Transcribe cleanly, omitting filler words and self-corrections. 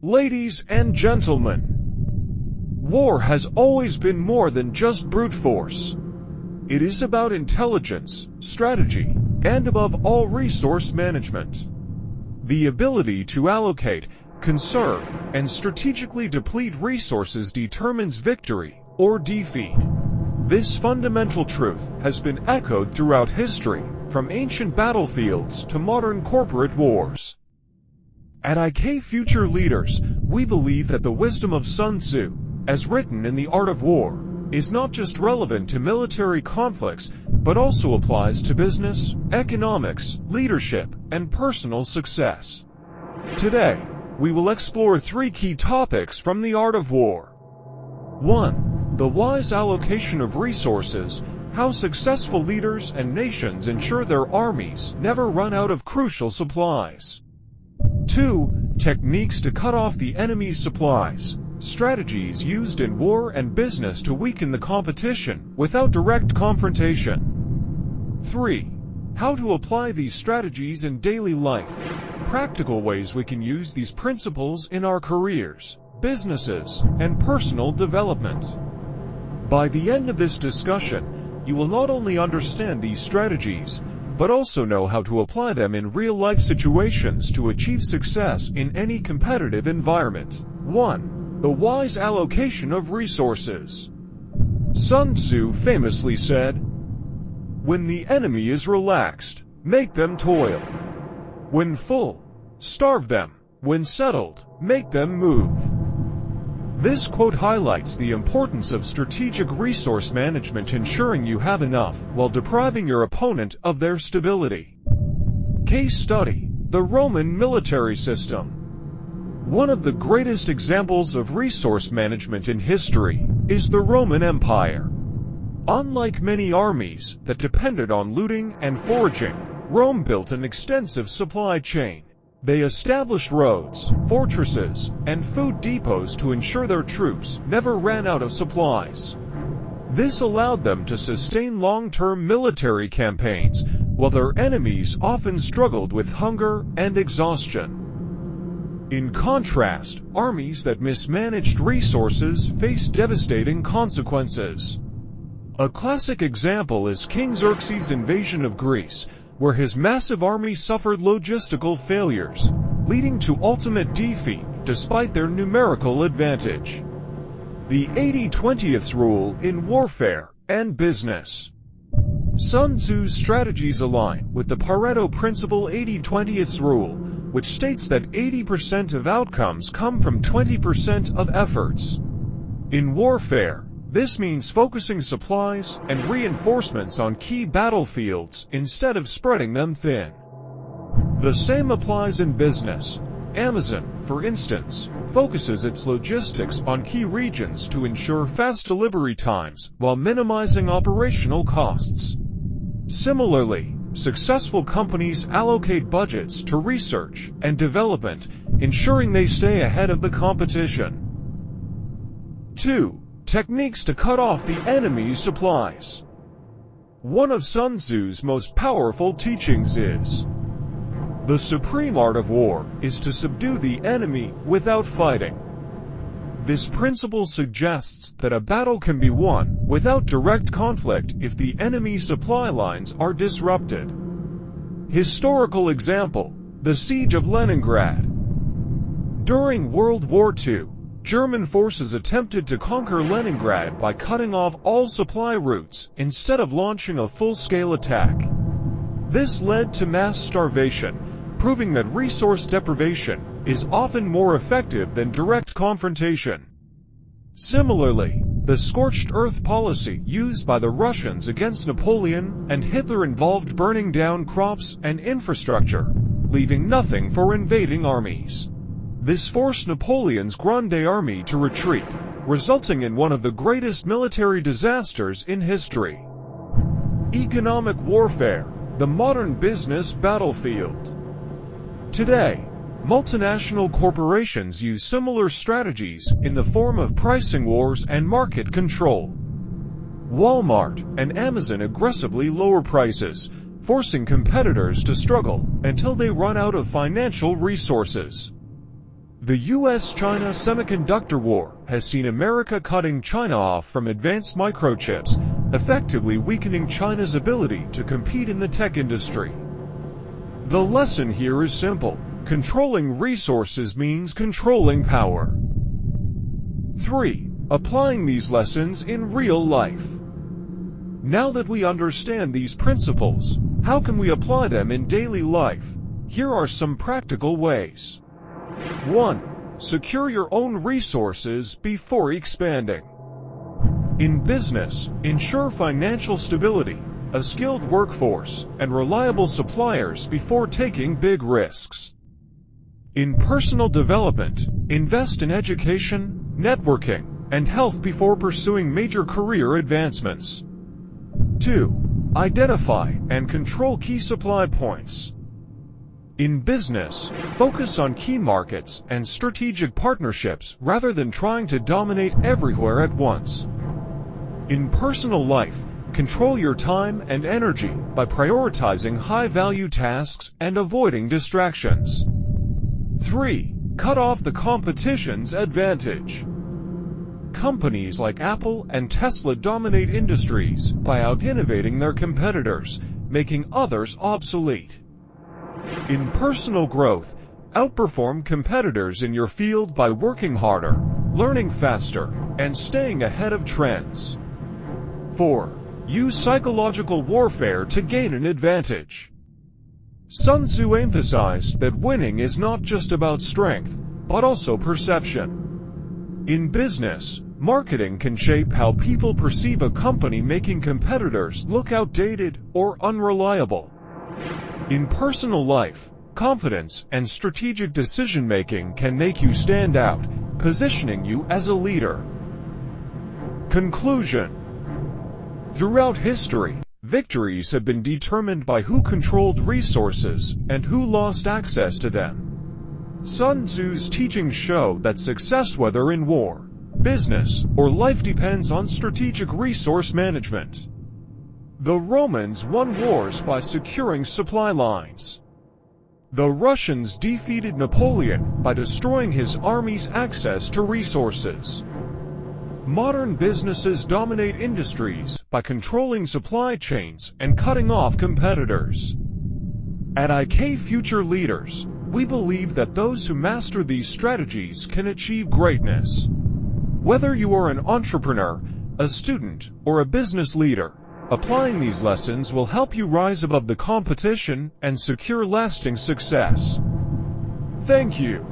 Ladies and gentlemen, war has always been more than just brute force. It is about intelligence, strategy, and above all resource management. The ability to allocate, conserve, and strategically deplete resources determines victory or defeat. This fundamental truth has been echoed throughout history, from ancient battlefields to modern corporate wars. At IK Future Leaders, we believe that the wisdom of Sun Tzu, as written in The Art of War, is not just relevant to military conflicts, but also applies to business, economics, leadership, and personal success. Today, we will explore 3 key topics from The Art of War. 1. The wise allocation of resources, how successful leaders and nations ensure their armies never run out of crucial supplies. 2. Techniques to cut off the enemy's supplies, strategies used in war and business to weaken the competition without direct confrontation. 3. How to apply these strategies in daily life, practical ways we can use these principles in our careers, businesses, and personal development. By the end of this discussion, you will not only understand these strategies, but also know how to apply them in real-life situations to achieve success in any competitive environment. 1. The wise allocation of resources. Sun Tzu famously said, "When the enemy is relaxed, make them toil. When full, starve them. When settled, make them move." This quote highlights the importance of strategic resource management, ensuring you have enough while depriving your opponent of their stability. Case study: the Roman military system. One of the greatest examples of resource management in history is the Roman Empire. Unlike many armies that depended on looting and foraging, Rome built an extensive supply chain. They established roads, fortresses, and food depots to ensure their troops never ran out of supplies. This allowed them to sustain long-term military campaigns, while their enemies often struggled with hunger and exhaustion. In contrast, armies that mismanaged resources faced devastating consequences. A classic example is King Xerxes' invasion of Greece, where his massive army suffered logistical failures, leading to ultimate defeat despite their numerical advantage. The 80-20th rule in warfare and business. Sun Tzu's strategies align with the Pareto principle 80-20th rule, which states that 80% of outcomes come from 20% of efforts. In warfare, this means focusing supplies and reinforcements on key battlefields instead of spreading them thin. The same applies in business. Amazon, for instance, focuses its logistics on key regions to ensure fast delivery times while minimizing operational costs. Similarly, successful companies allocate budgets to research and development, ensuring they stay ahead of the competition. 2. Techniques to cut off the enemy's supplies. One of Sun Tzu's most powerful teachings is, "The supreme art of war is to subdue the enemy without fighting." This principle suggests that a battle can be won without direct conflict if the enemy supply lines are disrupted. Historical example: the Siege of Leningrad. During World War II, German forces attempted to conquer Leningrad by cutting off all supply routes instead of launching a full-scale attack. This led to mass starvation, proving that resource deprivation is often more effective than direct confrontation. Similarly, the scorched earth policy used by the Russians against Napoleon and Hitler involved burning down crops and infrastructure, leaving nothing for invading armies. This forced Napoleon's Grande Army to retreat, resulting in one of the greatest military disasters in history. Economic warfare, the modern business battlefield. Today, multinational corporations use similar strategies in the form of pricing wars and market control. Walmart and Amazon aggressively lower prices, forcing competitors to struggle until they run out of financial resources. The US-China semiconductor war has seen America cutting China off from advanced microchips, effectively weakening China's ability to compete in the tech industry. The lesson here is simple. Controlling resources means controlling power. 3. Applying these lessons in real life. Now that we understand these principles, how can we apply them in daily life? Here are some practical ways. 1. Secure your own resources before expanding. In business, ensure financial stability, a skilled workforce, and reliable suppliers before taking big risks. In personal development, invest in education, networking, and health before pursuing major career advancements. 2. Identify and control key supply points. In business, focus on key markets and strategic partnerships rather than trying to dominate everywhere at once. In personal life, control your time and energy by prioritizing high-value tasks and avoiding distractions. 3. Cut off the competition's advantage. Companies like Apple and Tesla dominate industries by out-innovating their competitors, making others obsolete. In personal growth, outperform competitors in your field by working harder, learning faster, and staying ahead of trends. 4. Use psychological warfare to gain an advantage. Sun Tzu emphasized that winning is not just about strength, but also perception. In business, marketing can shape how people perceive a company, making competitors look outdated or unreliable. In personal life, confidence and strategic decision-making can make you stand out, positioning you as a leader. Conclusion. Throughout history, victories have been determined by who controlled resources and who lost access to them. Sun Tzu's teachings show that success, whether in war, business, or life, depends on strategic resource management. The Romans won wars by securing supply lines. The Russians defeated Napoleon by destroying his army's access to resources. Modern businesses dominate industries by controlling supply chains and cutting off competitors. At IK Future Leaders, we believe that those who master these strategies can achieve greatness. Whether you are an entrepreneur, a student, or a business leader, applying these lessons will help you rise above the competition and secure lasting success. Thank you.